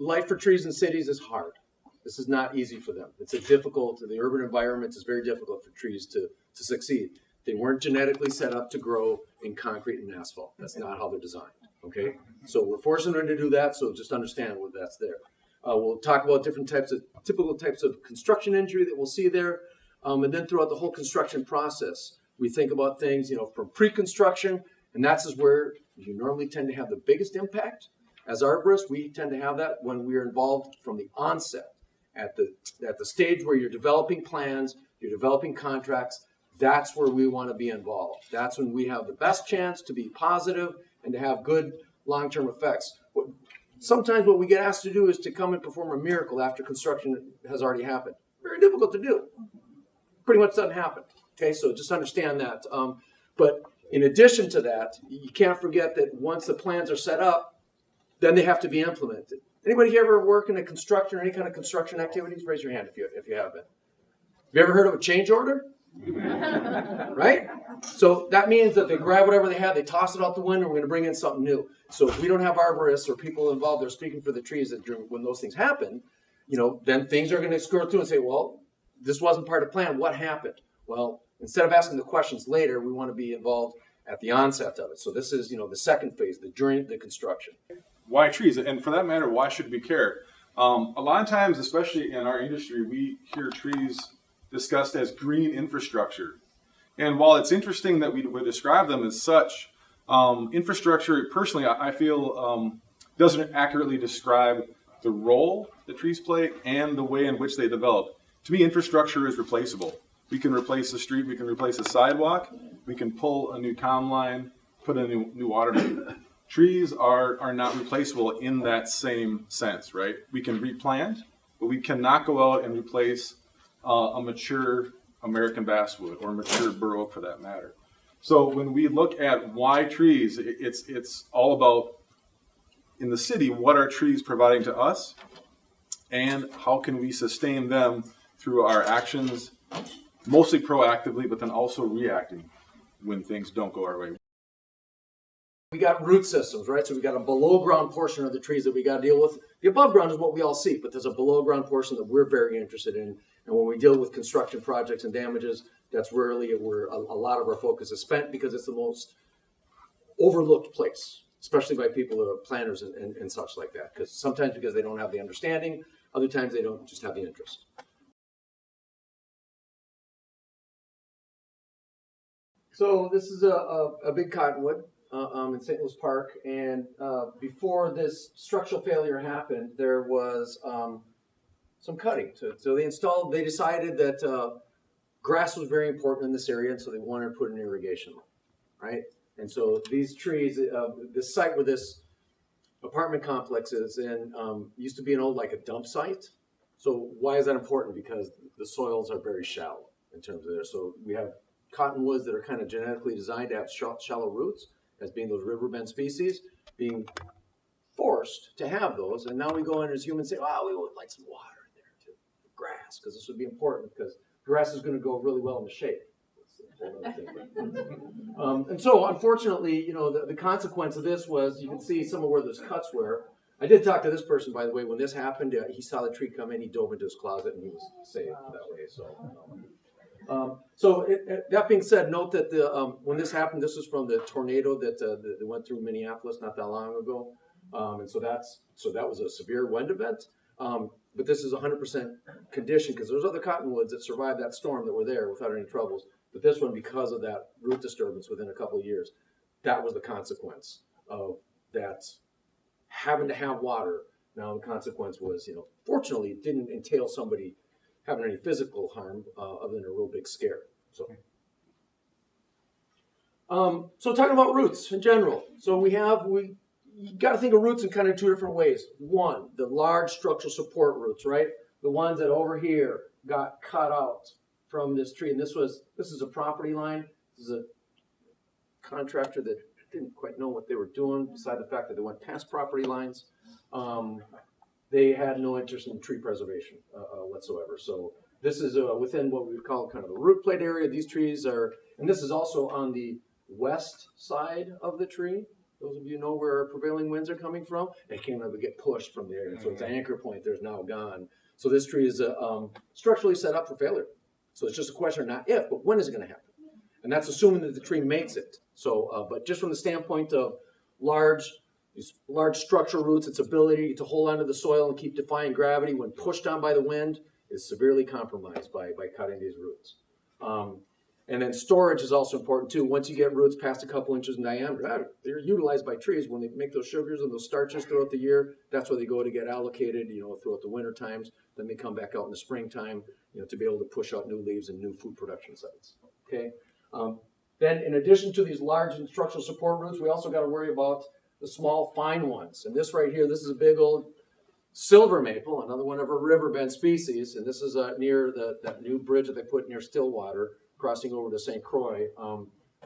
life for trees in cities is hard. This is not easy for them. It's the urban environment is very difficult for trees to succeed. They weren't genetically set up to grow in concrete and asphalt. That's not how they're designed, okay? So we're forcing them to do that, so just understand what that's there. We'll talk about different typical types of construction injury that we'll see there. And then throughout the whole construction process, we think about things, from pre-construction, and that's where you normally tend to have the biggest impact. As arborists, we tend to have that when we're involved from the onset, at the stage where you're developing plans, you're developing contracts. That's where we want to be involved. That's when we have the best chance to be positive and to have good long-term effects. Sometimes what we get asked to do is to come and perform a miracle after construction has already happened. Very difficult to do. Pretty much doesn't happen. Okay, so just understand that. But in addition to that, you can't forget that once the plans are set up, then they have to be implemented. Anybody here ever work in a construction or any kind of construction activities? Raise your hand if you have been. Have you ever heard of a change order? Right? So that means that they grab whatever they have, they toss it out the window, we're going to bring in something new. So if we don't have arborists or people involved that are speaking for the trees when those things happen, then things are going to skirt through and say, well, this wasn't part of the plan. What happened? Well, instead of asking the questions later, we want to be involved at the onset of it. So this is, the second phase, during the construction. Why trees? And for that matter, why should we care? A lot of times, especially in our industry, we hear trees discussed as green infrastructure. And while it's interesting that we describe them as such, infrastructure, personally, I feel doesn't accurately describe the role that trees play and the way in which they develop. To me, infrastructure is replaceable. We can replace a street, we can replace a sidewalk, we can pull a new comm line, put a new water main. Trees are not replaceable in that same sense, right? We can replant, but we cannot go out and replace a mature American basswood or mature bur oak for that matter. So when we look at why trees, it's all about, in the city, what are trees providing to us and how can we sustain them through our actions, mostly proactively, but then also reacting when things don't go our way. We got root systems, right? So we got a below ground portion of the trees that we got to deal with. The above ground is what we all see, but there's a below ground portion that we're very interested in. And when we deal with construction projects and damages, that's rarely where a lot of our focus is spent because it's the most overlooked place, especially by people that are planners and such like that. Because sometimes because they don't have the understanding, other times they don't just have the interest. So this is a big cottonwood in St. Louis Park, and before this structural failure happened, there was some cutting. So they decided that grass was very important in this area, and so they wanted to put an irrigation line, right? And so these trees, this site where this apartment complex is in, used to be an old like a dump site. So why is that important? Because the soils are very shallow in terms of there. So we have cottonwoods that are kind of genetically designed to have shallow roots, as being those riverbend species, being forced to have those. And now we go in as humans say, oh, we would like some water in there too, grass, because this would be important because grass is going to go really well in the shade. And so unfortunately, the consequence of this was, you can see some of where those cuts were. I did talk to this person, by the way, when this happened. He saw the tree come in, he dove into his closet, and he was saved that way. So that being said, note that when this happened, this was from the tornado that went through Minneapolis not that long ago, and so that was a severe wind event. But this is 100% condition because there's other cottonwoods that survived that storm that were there without any troubles. But this one, because of that root disturbance within a couple of years, that was the consequence of that having to have water. Now the consequence was, fortunately, it didn't entail somebody having any physical harm other than a real big scare. So talking about roots in general. So you got to think of roots in kind of two different ways. One, the large structural support roots, right? The ones that over here got cut out from this tree. And this is a property line. This is a contractor that didn't quite know what they were doing, beside the fact that they went past property lines. They had no interest in tree preservation whatsoever. So this is within what we would call kind of a root plate area. These trees are, and this is also on the west side of the tree. Those of you know where prevailing winds are coming from, it can get pushed from there. And so it's an anchor point there's now gone. So this tree is structurally set up for failure. So it's just a question of not if, but when is it going to happen? And that's assuming that the tree makes it. So, but just from the standpoint of these large structural roots, its ability to hold onto the soil and keep defying gravity when pushed on by the wind is severely compromised by cutting these roots. And then storage is also important too. Once you get roots past a couple inches in diameter, they're utilized by trees when they make those sugars and those starches throughout the year. That's where they go to get allocated, throughout the winter times. Then they come back out in the springtime, to be able to push out new leaves and new food production sites. Okay. Then in addition to these large and structural support roots, we also got to worry about the small, fine ones. And this right here, this is a big old silver maple, another one of our riverbend species. And this is near that new bridge that they put near Stillwater, crossing over to St. Croix.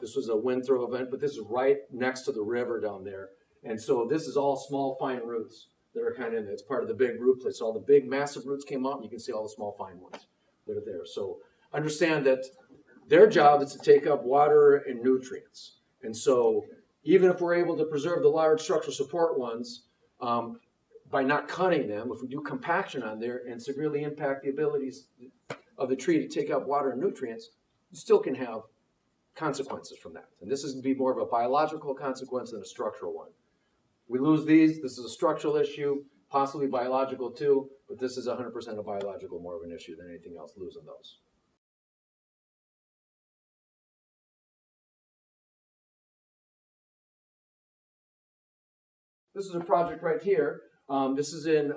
This was a wind throw event, but this is right next to the river down there. And so this is all small, fine roots that are kind of, it's part of the big root plate. So all the big, massive roots came up, and you can see all the small, fine ones that are there. So understand that their job is to take up water and nutrients. And so even if we're able to preserve the large structural support ones, by not cutting them, if we do compaction on there and severely impact the abilities of the tree to take up water and nutrients, you still can have consequences from that. And this is going to be more of a biological consequence than a structural one. We lose these, this is a structural issue, possibly biological too, but this is 100% a biological more of an issue than anything else, losing those. This is a project right here. This is in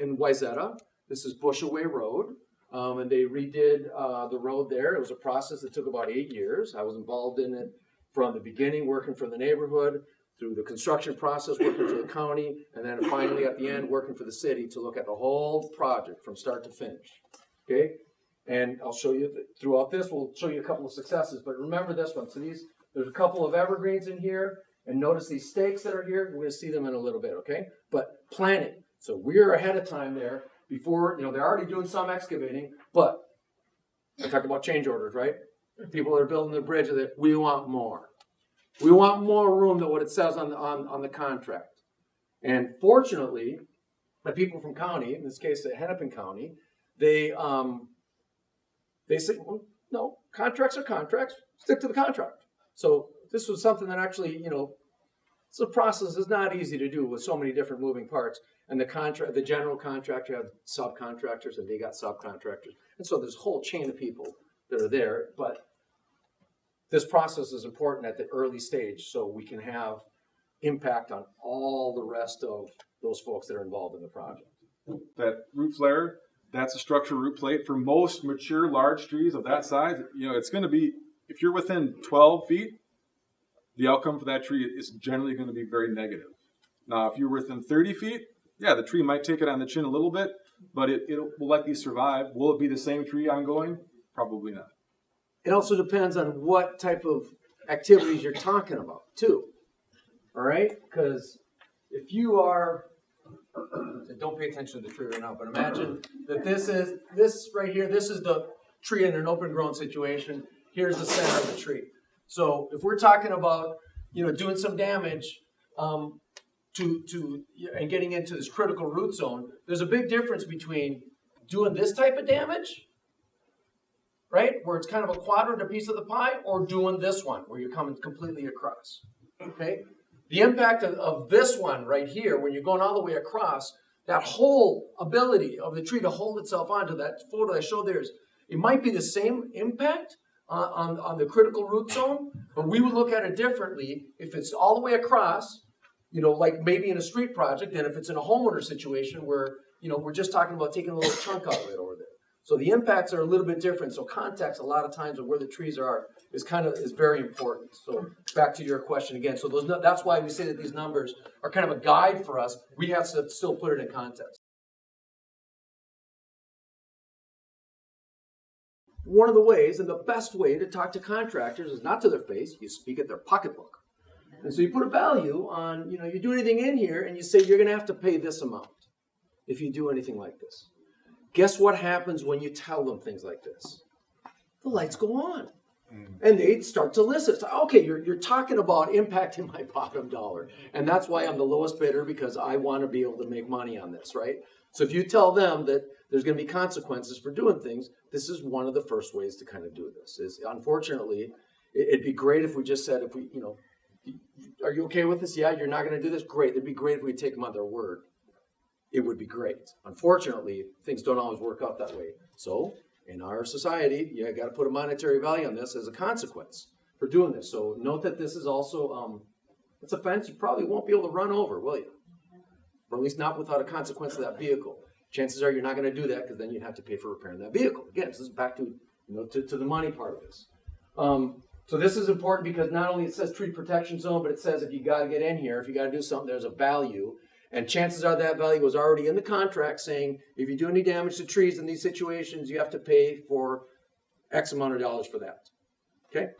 Wayzata. This is Bushaway Road. And they redid the road there. It was a process that took about 8 years. I was involved in it from the beginning, working for the neighborhood, through the construction process, working for the county, and then finally at the end, working for the city to look at the whole project from start to finish. Okay? And I'll show you, throughout this, we'll show you a couple of successes, but remember this one. So there's a couple of evergreens in here, and notice these stakes that are here. We're going to see them in a little bit, okay? But planting. So we're ahead of time there. Before, they're already doing some excavating, but I talked about change orders, right? People that are building the bridge, that we want more. We want more room than what it says on the contract. And fortunately, the people from county, in this case, the Hennepin County, they say, well, no, contracts are contracts. Stick to the contract. So this was something that actually, it's a process that's not easy to do with so many different moving parts. And the general contractor had subcontractors, and they got subcontractors. And so there's a whole chain of people that are there. But this process is important at the early stage so we can have impact on all the rest of those folks that are involved in the project. That root flare, that's a structural root plate. For most mature large trees of that size, it's going to be, if you're within 12 feet, the outcome for that tree is generally going to be very negative. Now, if you're within 30 feet, yeah, the tree might take it on the chin a little bit, but it will likely survive. Will it be the same tree ongoing? Probably not. It also depends on what type of activities you're talking about, too. All right? Because if you are, don't pay attention to the tree right now, but imagine that this right here, this is the tree in an open grown situation. Here's the center of the tree. So if we're talking about, doing some damage, and getting into this critical root zone, there's a big difference between doing this type of damage, right, where it's kind of a quadrant, a piece of the pie, or doing this one, where you're coming completely across, okay? The impact of this one right here, when you're going all the way across, that whole ability of the tree to hold itself onto that photo I showed there, it might be the same impact on the critical root zone, but we would look at it differently if it's all the way across, like maybe in a street project, than if it's in a homeowner situation where, we're just talking about taking a little chunk out of it over there. So the impacts are a little bit different. So context, a lot of times of where the trees are is very important. So back to your question again. So that's why we say that these numbers are kind of a guide for us. We have to still put it in context. One of the ways, and the best way to talk to contractors is not to their face. You speak at their pocketbook. And so you put a value on, you do anything in here, and you say you're going to have to pay this amount if you do anything like this. Guess what happens when you tell them things like this? The lights go on. And they'd start to listen. It's like, okay, you're talking about impacting my bottom dollar. And that's why I'm the lowest bidder, because I want to be able to make money on this, right? So if you tell them that there's going to be consequences for doing things, this is one of the first ways to kind of do this. Is unfortunately, it'd be great if we just said, if we, are you okay with this? Yeah, you're not going to do this? Great. It'd be great if we take them on their word. It would be great. Unfortunately, things don't always work out that way. So in our society, you got to put a monetary value on this as a consequence for doing this. So note that this is also, it's a fence you probably won't be able to run over, will you? Or at least not without a consequence of that vehicle. Chances are you're not going to do that, because then you'd have to pay for repairing that vehicle. Again, this is back to, to the money part of this. So this is important because not only it says tree protection zone, but it says if you got to get in here, if you got to do something, there's a value. And chances are that value was already in the contract saying, if you do any damage to trees in these situations, you have to pay for X amount of dollars for that. Okay?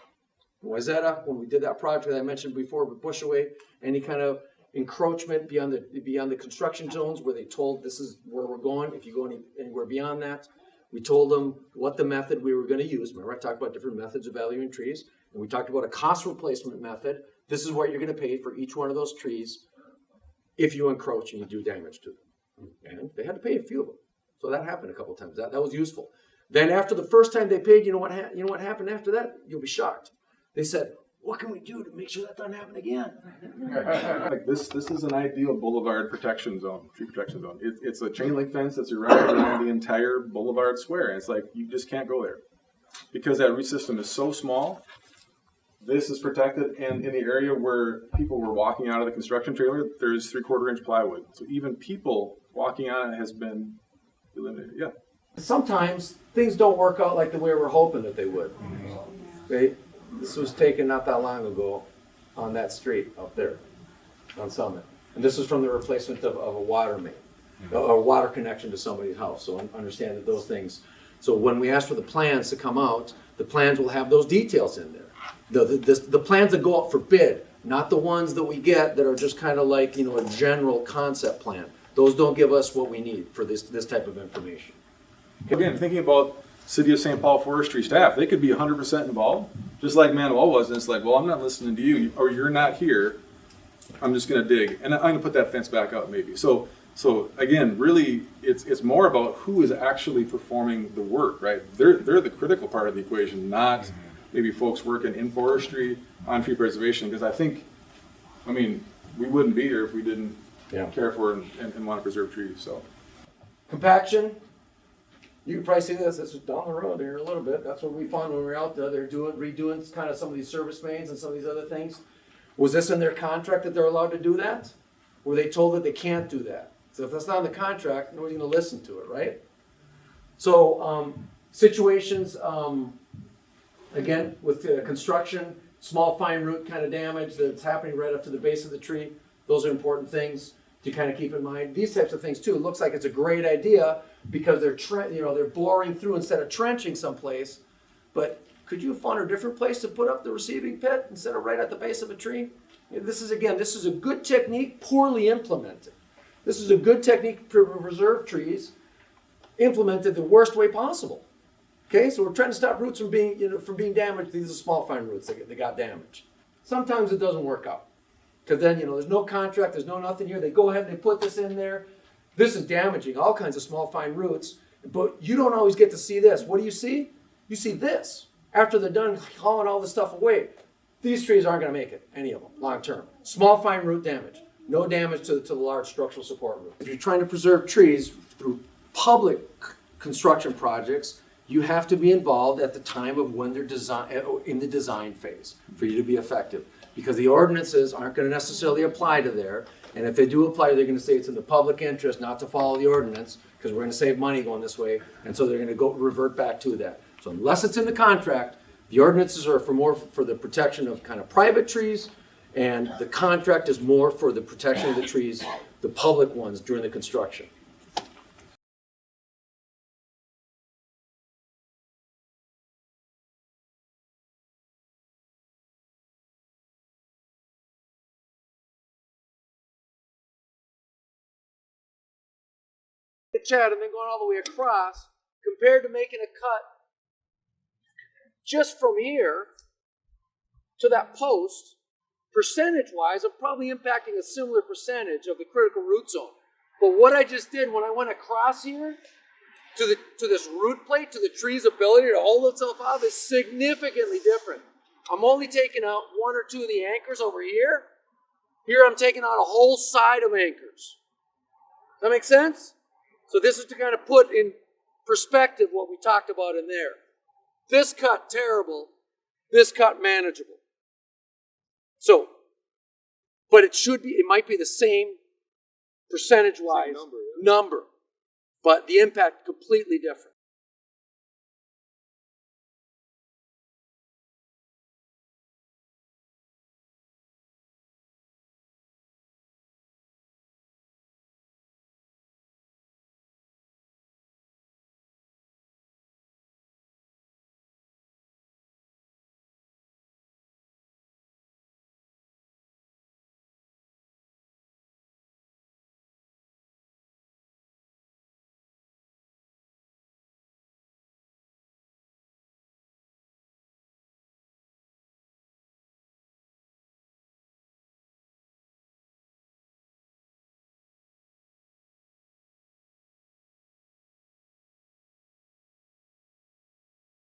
When we did that project that I mentioned before with Bushaway, any kind of encroachment beyond the construction zones where they told this is where we're going, if you go anywhere beyond that, we told them what the method we were going to use. Remember, I talked about different methods of valuing trees, and we talked about a cost replacement method. This is what you're going to pay for each one of those trees if you encroach and you do damage to them. And they had to pay a few of them. So that happened a couple of times. That was useful. Then after the first time they paid, you know what happened after that? You'll be shocked. They said, what can we do to make sure that doesn't happen again? Like this is an ideal boulevard protection zone, tree protection zone. It's a chain link fence that's around the entire boulevard square. And it's like, you just can't go there because that root system is so small. This is protected, and in the area where people were walking out of the construction trailer, there's 3/4 inch plywood. So even people walking on it has been eliminated. Yeah. Sometimes things don't work out like the way we're hoping that they would. Okay? This was taken not that long ago on that street up there on Summit. And this was from the replacement of a water main, a water connection to somebody's house. So understand that those things. So when we ask for the plans to come out, the plans will have those details in there. The plans that go out for bid, not the ones that we get that are just kind of like, a general concept plan. Those don't give us what we need for this type of information. Again, thinking about City of St. Paul Forestry staff, they could be 100% involved, just like Manuel was. And it's like, well, I'm not listening to you, or you're not here. I'm just going to dig, and I'm going to put that fence back up, maybe. So again, really, it's more about who is actually performing the work, right? They're the critical part of the equation, not maybe folks working in forestry on tree preservation. Because we wouldn't be here if we didn't care for and want to preserve trees. So compaction. You can probably see this. This is down the road here a little bit. That's what we found when we were out there. They're redoing kind of some of these service mains and some of these other things. Was this in their contract that they're allowed to do that? Were they told that they can't do that? So if that's not in the contract, nobody's going to listen to it, right? So situations, again, with construction, small fine root kind of damage that's happening right up to the base of the tree. Those are important things to kind of keep in mind. These types of things too. It looks like it's a great idea because they're boring through instead of trenching someplace. But could you have found a different place to put up the receiving pit instead of right at the base of a tree? This is a good technique, poorly implemented. This is a good technique to preserve trees, implemented the worst way possible. Okay, so we're trying to stop roots from being damaged. These are small fine roots that got damaged. Sometimes it doesn't work out. Because then, there's no contract, there's no nothing here. They go ahead and they put this in there. This is damaging all kinds of small fine roots, but you don't always get to see this. What do you see? You see this. After they're done hauling all this stuff away, these trees aren't going to make it, any of them, long term. Small fine root damage. No damage to the large structural support root. If you're trying to preserve trees through public construction projects, you have to be involved at the time of when they're in the design phase for you to be effective. Because the ordinances aren't going to necessarily apply to there. And if they do apply, they're going to say it's in the public interest not to follow the ordinance because we're going to save money going this way. And so they're going to revert back to that. So unless it's in the contract, the ordinances are for the protection of kind of private trees, and the contract is more for the protection of the trees, the public ones during the construction. Chad and then going all the way across compared to making a cut just from here to that post, percentage-wise, I'm probably impacting a similar percentage of the critical root zone. But what I just did when I went across here to this root plate, to the tree's ability to hold itself off, is significantly different. I'm only taking out one or two of the anchors over here. Here I'm taking out a whole side of anchors. Does that make sense? So this is to kind of put in perspective what we talked about in there. This cut terrible, this cut manageable. So, but it might be the same percentage-wise number, but the impact completely different.